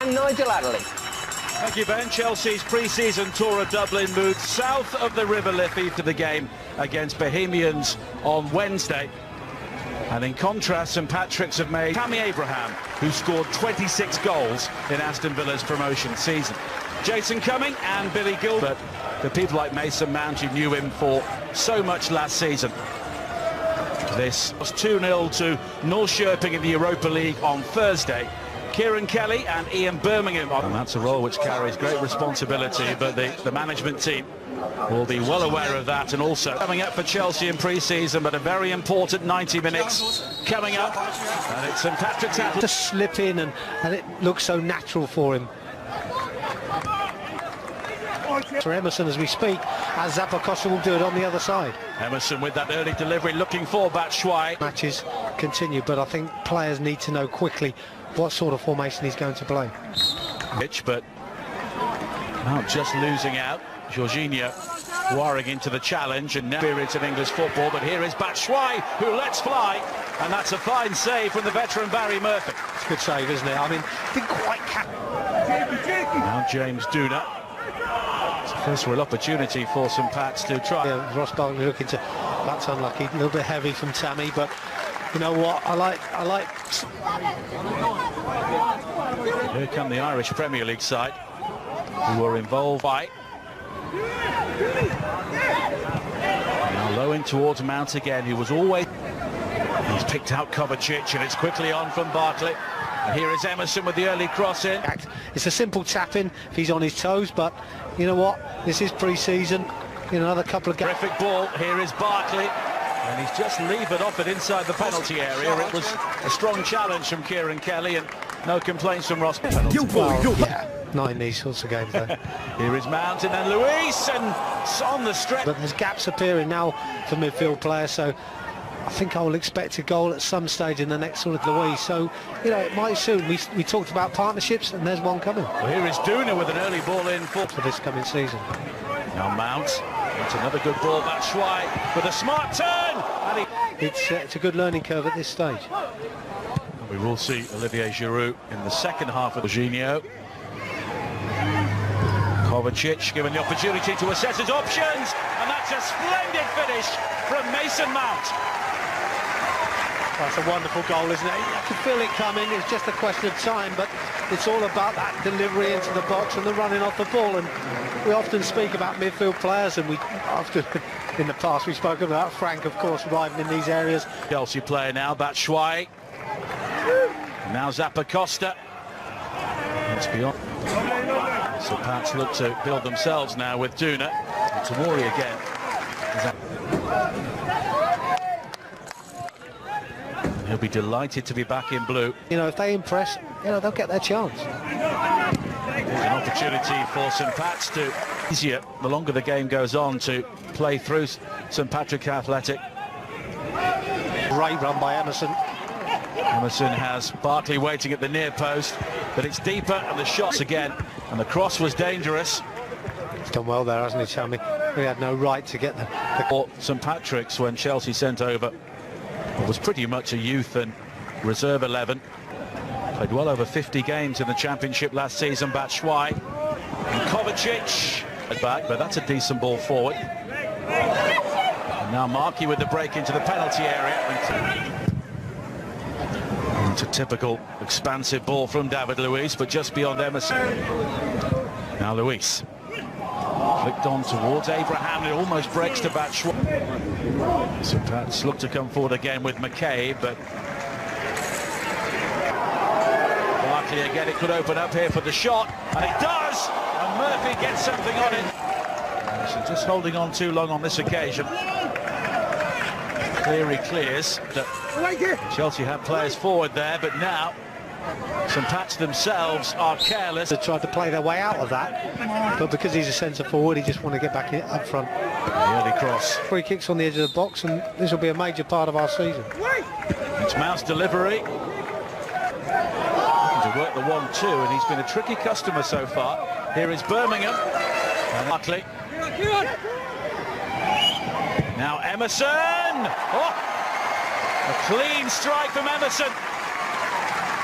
And Nigel Adderley. Thank you, Ben. Chelsea's pre-season tour of Dublin moved south of the River Liffey to the game against Bohemians on Wednesday. And in contrast, St Patrick's have made Tammy Abraham, who scored 26 goals in Aston Villa's promotion season. Jason Cumming and Billy Gilbert, the people like Mason Mount who knew him for so much last season. This was 2-0 to North Sherping in the Europa League on Thursday. Kieran Kelly and Ian Birmingham. And that's a role which carries great responsibility, but the management team will be well aware of that. And also coming up for Chelsea in pre-season, but a very important 90 minutes coming up. And it's St Patrick's to slip in, and it looks so natural for him. For Emerson as we speak, as Zappacosta will do it on the other side. Emerson with that early delivery, looking for Batshuayi. Matches continue, but I think players need to know quickly what sort of formation he's going to play. But now just losing out. Jorginho warring into the challenge, and now it's in English football, but here is Batshuayi who lets fly, and that's a fine save from the veteran Barry Murphy. It's a good save, isn't it? I mean, didn't quite now James Duna. It's a first real opportunity for St Pat's to try. Yeah, Ross Barkley looking to, that's unlucky, a little bit heavy from Tammy, but you know what, I like. Here come the Irish Premier League side, who were involved by. Now low in towards Mount again, who was always. He's picked out Kovacic, and it's quickly on from Barkley. And here is Emerson with the early cross in. It's a simple tap-in if he's on his toes, but you know what, this is pre-season. In another couple of games. Terrific ball, here is Barkley. And he's just levered off it inside the penalty area. It was a strong challenge from Kieran Kelly, and no complaints from Ross. Yeah, not in these sorts of games though. Here is Mount, and then Luis, and on the stretch. But there's gaps appearing now for midfield players, so I think I will expect a goal at some stage in the next sort of Luis. So, you know, it might soon. We talked about partnerships, and there's one coming. Well, here is Duna with an early ball in for this coming season. Now Mount. It's another good ball, Batshuayi with a smart turn. And it's a good learning curve at this stage. We will see Olivier Giroud in the second half of Jorginho. Kovacic given the opportunity to assess his options, and that's a splendid finish from Mason Mount. That's a wonderful goal, isn't it? You can feel it coming. It's just a question of time, but it's all about that delivery into the box and the running off the ball. And we often speak about midfield players, and we often, in the past, we spoke about Frank, of course, arriving in these areas. Chelsea player now, Batshuayi. Now Zappacosta. It's beyond. So Pats look to build themselves now with Duna. Tomori again. He'll be delighted to be back in blue. You know, if they impress, you know, they'll get their chance. There's an opportunity for St Pat's to easier the longer the game goes on to play through St Patrick Athletic. Great run by Emerson. Emerson has Barkley waiting at the near post, but it's deeper, and the shots again, and the cross was dangerous. He's done well there, hasn't he, Chammy? We had no right to get the St Patrick's when Chelsea sent over was pretty much a youth and reserve 11. Played well over 50 games in the Championship last season. Batshuayi and Kovacic back, but that's a decent ball forward. And now Markey with the break into the penalty area. It's a typical expansive ball from David Luiz, but just beyond Emerson. Now Luis flicked on towards Abraham. It almost breaks to Batshuayi. So Pats look to come forward again with McCabe, but Barkley again, it could open up here for the shot, and it does, and Murphy gets something on it. So just holding on too long on this occasion. Cleary clears. Chelsea had players forward there, but now St Pat's themselves are careless. They tried to play their way out of that, but because he's a centre forward, he just want to get back in, up front. The early cross. Free kicks on the edge of the box, and this will be a major part of our season. It's Mount's delivery. Looking to work the 1-2, and he's been a tricky customer so far. Here is Birmingham. And Barkley. Now Emerson! Oh! A clean strike from Emerson.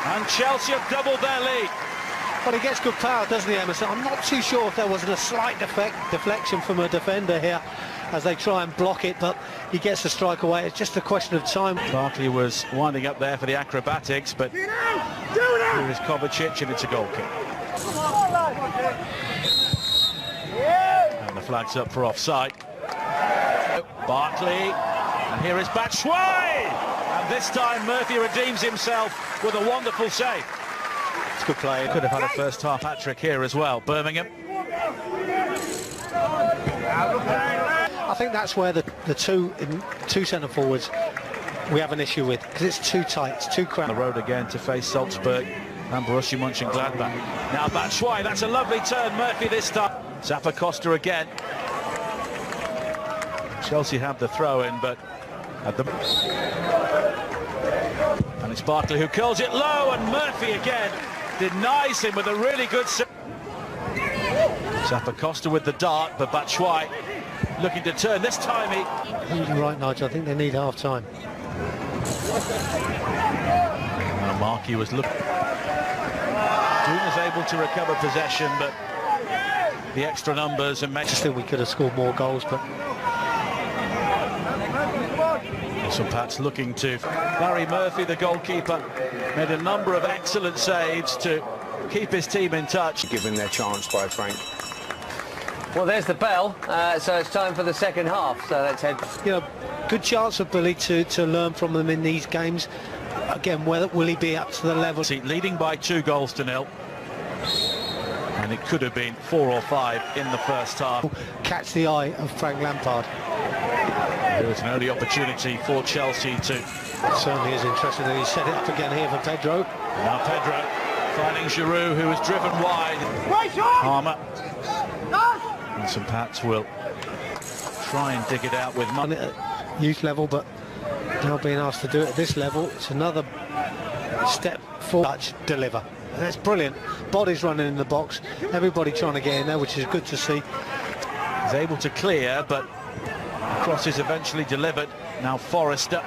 And Chelsea have doubled their lead. Well, he gets good power, doesn't he, Emerson? I'm not too sure if there wasn't a slight deflection from a defender here as they try and block it, but he gets the strike away. It's just a question of time. Barkley was winding up there for the acrobatics, but here is Kovacic, and it's a goal kick. And the flag's up for offside. Barkley, and here is Batshuayi, and this time Murphy redeems himself with a wonderful save. It's a good play. Could have had a first half hat-trick here as well. Birmingham. I think that's where the two centre forwards we have an issue with, because it's too tight, it's too cramped. On the road again to face Salzburg and Borussia Mönchengladbach. Now Batshuayi, that's a lovely turn. Murphy this time. Zappacosta again. Chelsea have the throw-in, but at the... And it's Barkley who curls it low, and Murphy again denies him with a really good... Zappacosta with the dart, but Batshuayi looking to turn. This time You're right, Nigel. I think they need half-time. Markey was looking... Doom was able to recover possession, but the extra numbers and... I just think we could have scored more goals, but... St Pat's looking to... Barry Murphy, the goalkeeper, made a number of excellent saves to keep his team in touch. Given their chance by Frank. Well, there's the bell, so it's time for the second half, so let's head... You know, good chance for Billy to learn from them in these games. Again, will he be up to the level? Leading by 2-0, and it could have been 4 or 5 in the first half. Catch the eye of Frank Lampard. There was an early opportunity for Chelsea to... It certainly is interesting that he set it up again here for Pedro. Now Pedro finding Giroud, who was driven wide. Palmer. And St Pat's will try and dig it out with money at youth level, but now being asked to do it at this level, it's another step forward. Touch, deliver. That's brilliant. Bodies running in the box, everybody trying to get in there, which is good to see. He's able to clear, but the cross is eventually delivered. Now Forrester,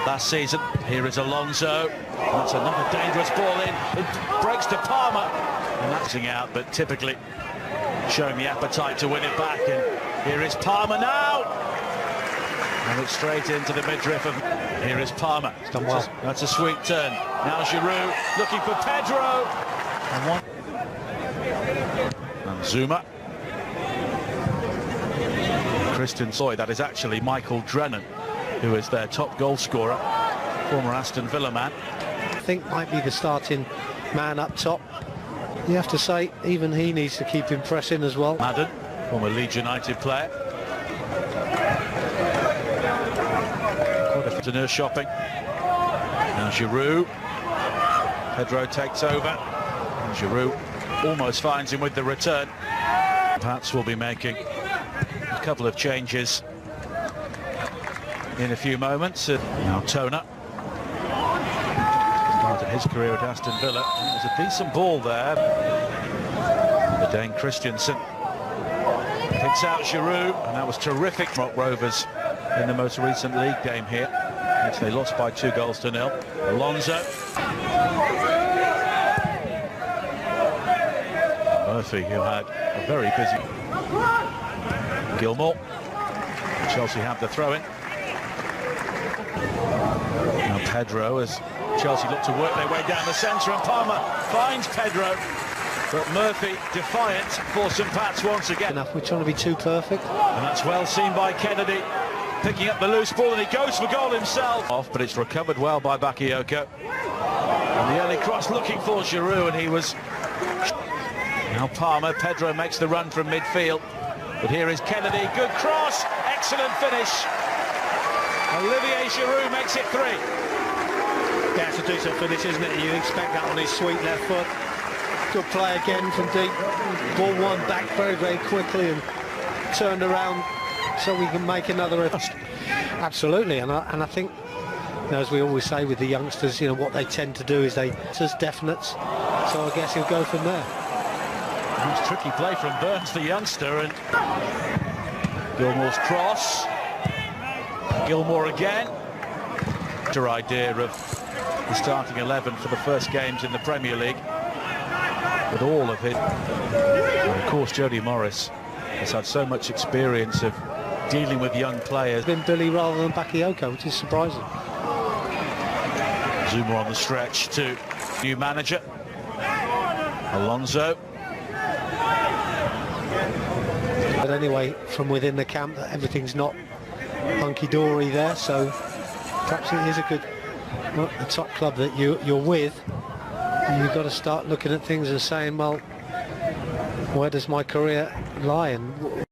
last season. Here is Alonso. That's another dangerous ball in. It breaks to Palmer, and that's out, but typically showing the appetite to win it back. And here is Palmer now, and it's straight into the midriff of... Here is Palmer. It's done well. That's a sweet turn. Now Giroud looking for Pedro, and Zuma. Christian Soy, that is actually Michael Drennan, who is their top goal scorer, former Aston Villa man. I think might be the starting man up top. You have to say, even he needs to keep impressing as well. Madden, former Leeds United player. Quite a nurse shopping. Now Giroud. Pedro takes over. And Giroud almost finds him with the return. Pats will be making a couple of changes in a few moments. Now Toner. Started his career at Aston Villa. It was a decent ball there. The Dane Christensen picks out Giroud, and that was terrific. Rock Rovers in the most recent league game here, which they lost by 2-0. Alonso. Murphy, who had a very busy... Gilmore. Chelsea have the throw-in. Now Pedro, as Chelsea look to work their way down the centre, and Palmer finds Pedro, but Murphy defiant for St Pat's once again. We're trying to be too perfect. And that's well seen by Kennedy, picking up the loose ball, and he goes for goal himself. Off, but it's recovered well by Bakayoko. And the early cross looking for Giroud, and he was... Now Palmer, Pedro makes the run from midfield, but here is Kennedy, good cross, excellent finish. Olivier Giroud makes it 3. Yeah, it's a decent finish, isn't it? You'd expect that on his sweet left foot. Good play again from deep. Ball won back very, very quickly and turned around so we can make another... Absolutely, and I think, you know, as we always say with the youngsters, you know, what they tend to do is they just definites. So I guess he'll go from there. Nice tricky play from Burns, the youngster, and Gilmore's cross. Gilmore again. Your idea of the starting 11 for the first games in the Premier League. with all of it. And of course, Jody Morris has had so much experience of dealing with young players. Been Billy rather than Bakayoko, which is surprising. Zuma on the stretch to new manager Alonso. But anyway, from within the camp, that everything's not hunky-dory there, so perhaps it is a good, well, the top club that you're with. And you've got to start looking at things and saying, well, where does my career lie? And